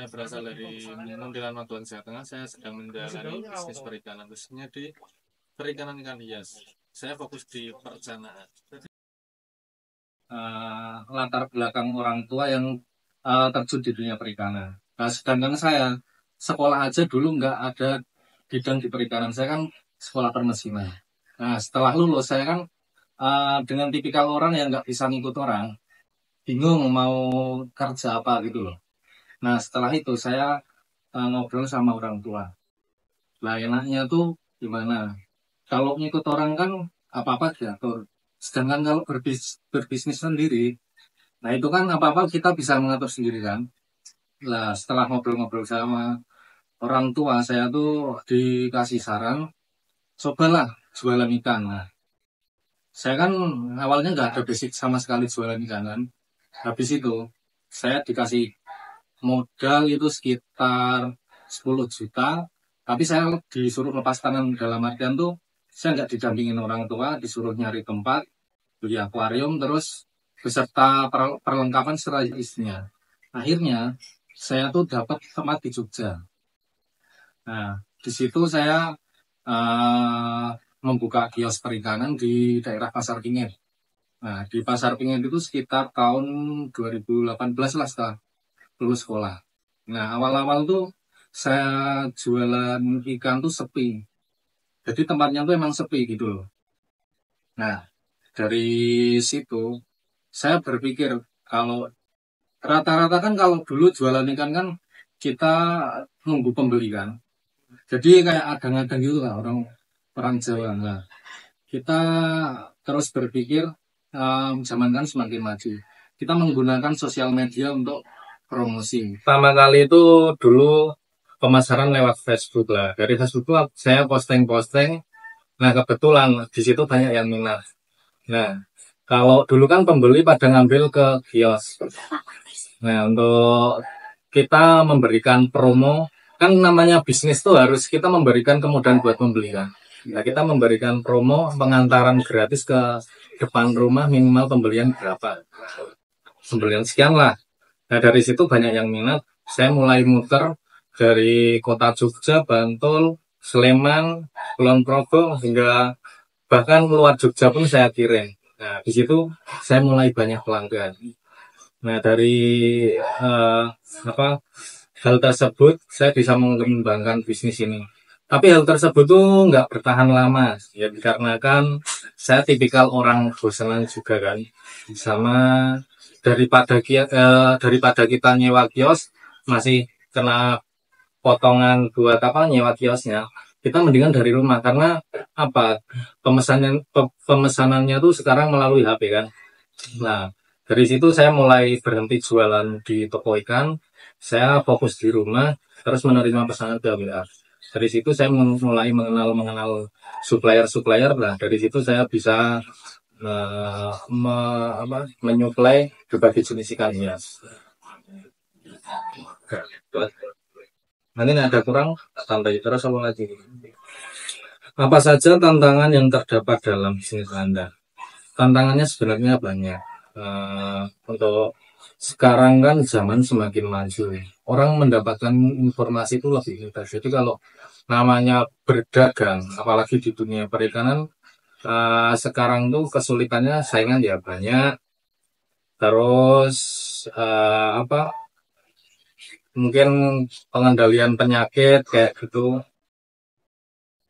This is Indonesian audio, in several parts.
Saya berasal dari Muntilan Magelang, Jawa Tengah. Saya sedang menjalani bisnis perikanan, khususnya di perikanan ikan hias. Saya fokus di perencanaan. Latar belakang orang tua yang terjun di dunia perikanan. Nah, sedangkan saya sekolah aja dulu nggak ada bidang di perikanan. Saya kan sekolah permesinan. Nah, setelah lulus saya kan dengan tipikal orang yang nggak bisa ngikut orang, bingung mau kerja apa gitu loh. Nah, setelah itu saya ngobrol sama orang tua. Lah enaknya tuh gimana? Kalau ngikut orang kan apa-apa diatur. Sedangkan kalau berbisnis sendiri, nah itu kan apa-apa kita bisa mengatur sendiri kan. Lah setelah ngobrol-ngobrol sama orang tua, saya tuh dikasih saran, cobalah jualan ikan. Nah, saya kan awalnya nggak ada basic sama sekali jualan ikan kan. Habis itu saya dikasih modal itu sekitar 10 juta, tapi saya disuruh lepas tangan dalam artian tuh saya nggak didampingin orang tua, disuruh nyari tempat, beli akuarium, terus beserta perlengkapan serta isinya. Akhirnya saya tuh dapat tempat di Jogja. Nah, di situ saya uh, membuka kios perikanan di daerah Pasar Pingin. Nah, di Pasar Pingin itu sekitar tahun 2018 lah setelah lulus sekolah. Nah, awal-awal tuh saya jualan ikan tuh sepi. Jadi tempatnya tuh emang sepi gitu loh. Nah, dari situ saya berpikir kalau rata-rata kan kalau dulu jualan ikan kan kita nunggu pembeli kan. Jadi kayak adang-adang gitu lah orang Jawa. Nah, kita terus berpikir zaman kan semakin maju. Kita menggunakan sosial media untuk promosi. Pertama kali itu dulu pemasaran lewat Facebook lah. Dari Facebook tuh saya posting-posting. Nah, kebetulan di situ banyak yang minat. Nah, kalau dulu kan pembeli pada ngambil ke kios. Nah, untuk kita memberikan promo, kan namanya bisnis tuh harus kita memberikan kemudahan buat pembeli kan. Nah, kita memberikan promo pengantaran gratis ke depan rumah minimal pembelian berapa. Pembelian sekian lah. Nah, dari situ banyak yang minat. Saya mulai muter dari kota Jogja, Bantul, Sleman, Kulon Progo, hingga bahkan luar Jogja pun saya kirim. Nah, di situ saya mulai banyak pelanggan. Nah, dari eh, apa hal tersebut saya bisa mengembangkan bisnis ini. Tapi hal tersebut tuh nggak bertahan lama, ya dikarenakan saya tipikal orang bosanan juga kan. Sama daripada kita nyewa kios masih kena potongan buat apa nyewa kiosnya, kita mendingan dari rumah karena apa pemesanannya tuh sekarang melalui HP kan. Nah, dari situ saya mulai berhenti jualan di toko ikan, saya fokus di rumah, terus menerima pesanan ke WA. Dari situ saya mulai mengenal supplier-supplier. Nah, dari situ saya bisa menyuplai berbagai jenis ikan hias. Nanti ada kurang, santai terus apa lagi? Apa saja tantangan yang terdapat dalam bisnis Anda? Tantangannya sebenarnya banyak. Untuk sekarang kan zaman semakin maju. Orang mendapatkan informasi itu lebih mudah. Jadi kalau namanya berdagang, apalagi di dunia perikanan, sekarang tuh kesulitannya saingan ya banyak. Terus mungkin pengendalian penyakit kayak gitu.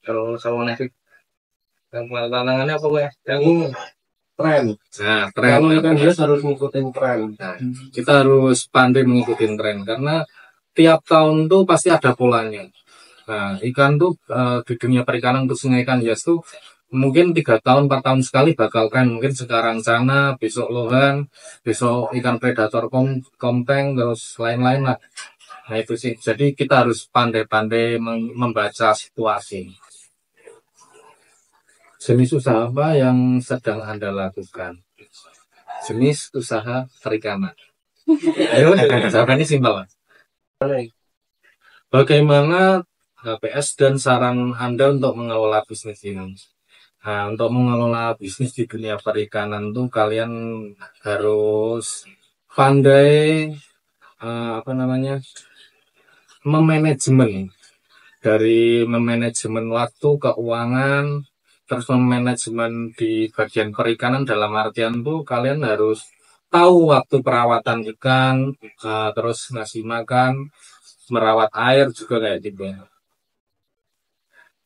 Terus sama nih, tantangannya apa ya? Yang tren. Nah, tren. Kalau ikan hias harus ngikutin tren. Nah, kita harus pandai mengikuti tren karena tiap tahun tuh pasti ada polanya. Nah, ikan tuh di dunia perikanan khususnya ikan hias tuh mungkin 3 tahun 4 tahun sekali bakal kan mungkin sekarang sana besok lohan besok ikan predator kompeng terus lain-lain lah. Nah itu sih jadi kita harus pandai-pandai membaca situasi. Jenis usaha apa yang sedang Anda lakukan? Jenis usaha perikanan. Ayo, jawabannya simpel. Bagaimana HPS dan saran Anda untuk mengelola bisnis ini? Nah, untuk mengelola bisnis di dunia perikanan tuh kalian harus pandai memanajemen, dari memanajemen waktu, keuangan, terus memanajemen di bagian perikanan. Dalam artian tuh kalian harus tahu waktu perawatan ikan, terus ngasih makan, merawat air juga kayak gitu.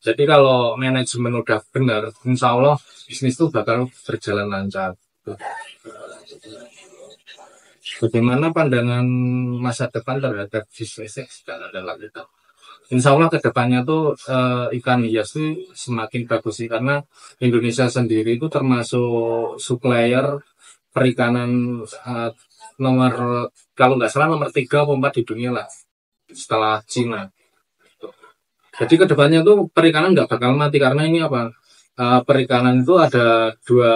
Jadi kalau manajemen udah benar, insya Allah bisnis itu bakal berjalan lancar. Bagaimana pandangan masa depan terhadap bisnis dalam itu? Insya Allah kedepannya tuh ikan hias itu semakin bagus sih, karena Indonesia sendiri itu termasuk supplier perikanan nomor, kalau nggak salah nomor 3 atau 4 di dunia lah setelah Cina. Jadi kedepannya tuh perikanan nggak bakal mati, karena ini apa? Perikanan itu ada dua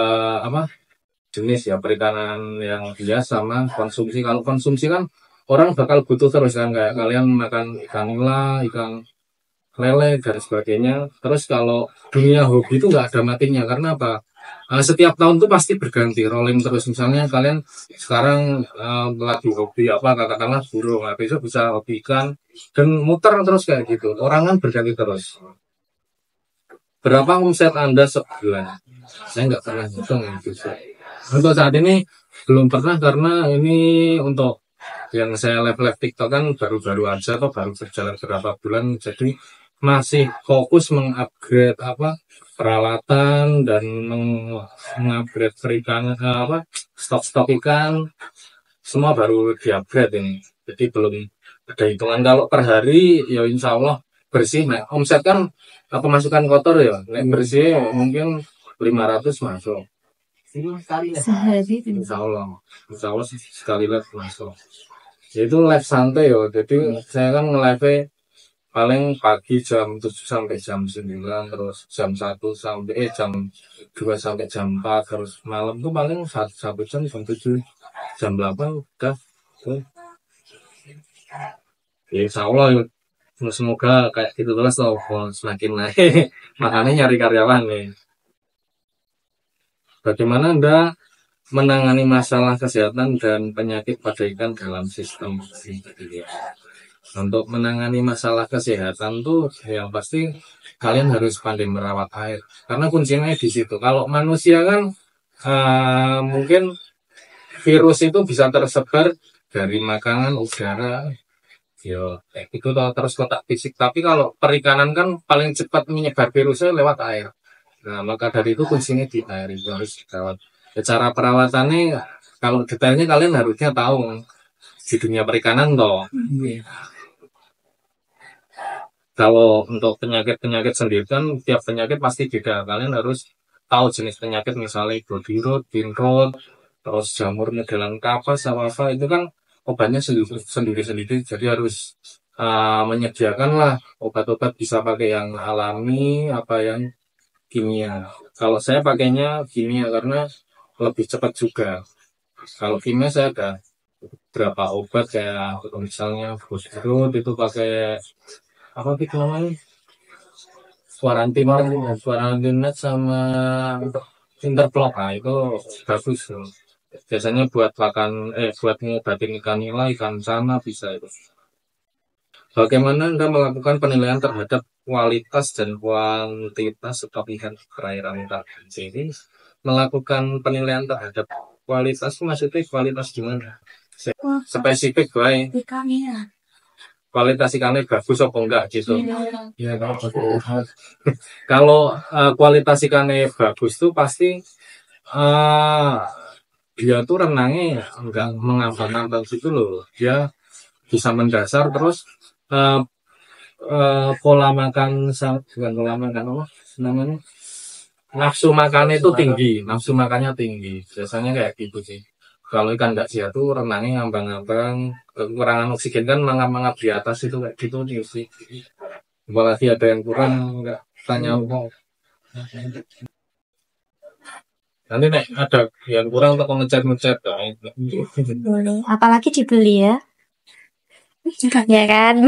jenis ya, perikanan yang hias sama konsumsi. Kalau konsumsi kan orang bakal butuh terus kan, kayak kalian makan ikan nila, ikan lele dan sebagainya. Terus kalau dunia hobi itu nggak ada matinya, karena apa? Setiap tahun tuh pasti berganti, rolling terus. Misalnya kalian sekarang lagi hobi apa, katakanlah burung, besok bisa hobi ikan, dan muter terus kayak gitu. Orang kan berganti terus. Berapa omset Anda sebulan? Saya nggak pernah hitung gitu. Untuk saat ini belum pernah, karena ini untuk yang saya live TikTok kan baru-baru aja atau baru berjalan beberapa bulan, jadi masih fokus mengupgrade peralatan dan mengupgrade perikanan, stok-stok ikan semua baru diupgrade ini. Jadi belum ada hitungan. Kalau per hari ya insya Allah bersih. Nah, omset kan pemasukan kotor ya, bersih mungkin 500 masuk. Sehari Insya Allah sih sekali live masuk. Itu live santai ya. Jadi saya kan nge-live paling pagi jam 7 sampai jam 9, terus jam 1 sampai jam 2 sampai jam 4, terus malam tuh paling 1 jam 7, jam 8 udah. Ya insya Allah ya, semoga kayak gitu terus loh, semakin naik. Makanya nyari karyawan nih. Bagaimana Anda menangani masalah kesehatan dan penyakit pada ikan dalam sistem ini? Untuk menangani masalah kesehatan tuh yang pasti kalian harus pandai merawat air, karena kuncinya di situ. Kalau manusia kan mungkin virus itu bisa tersebar dari makanan, udara, yo itu terus kontak fisik. Tapi kalau perikanan kan paling cepat menyebar virusnya lewat air. Nah, maka dari itu kuncinya di air itu harus dirawat. Ya, cara perawatannya kalau detailnya kalian harusnya tahu di dunia perikanan toh. Kalau untuk penyakit-penyakit sendiri kan tiap penyakit pasti beda. Kalian harus tahu jenis penyakit, misalnya body rot, pin rot, terus jamur ngedelan kapas apa itu kan obatnya sendiri-sendiri. Jadi harus menyediakan lah obat-obat, bisa pakai yang alami apa yang kimia. Kalau saya pakainya kimia karena lebih cepat juga. Kalau kimia saya ada berapa obat, kayak misalnya body rot itu pakai apa itu namanya, Suarantinat sama Interplok. Nah, itu bagus tuh. Biasanya buat buat ngobatin ikan nila, ikan sana bisa itu. Bagaimana Anda melakukan penilaian terhadap kualitas dan kuantitas stok ikan perairan kalian? Jadi melakukan penilaian terhadap kualitas itu maksudnya kualitas gimana? Spesifik baik. Kualitas ikannya bagus apa enggak gitu. Ya, kalau kualitas ikannya bagus tuh pasti dia tuh renangnya enggak mengambang-ambang gitu loh. Dia bisa mendasar, terus pola makan, bukan pola makan apa namanya, nafsu makannya itu tinggi, nafsu makannya tinggi. Biasanya kayak gitu sih. Kalau ikan nggak sehat tuh renangnya ngambang-ngambang, kekurangan oksigen kan mangap-mangap di atas itu kayak gitu nih sih. Apalagi ada yang kurang, nggak tanya kok. Nanti nek ada yang kurang untuk ngecek boleh. Apalagi dibeli ya. Ya kan.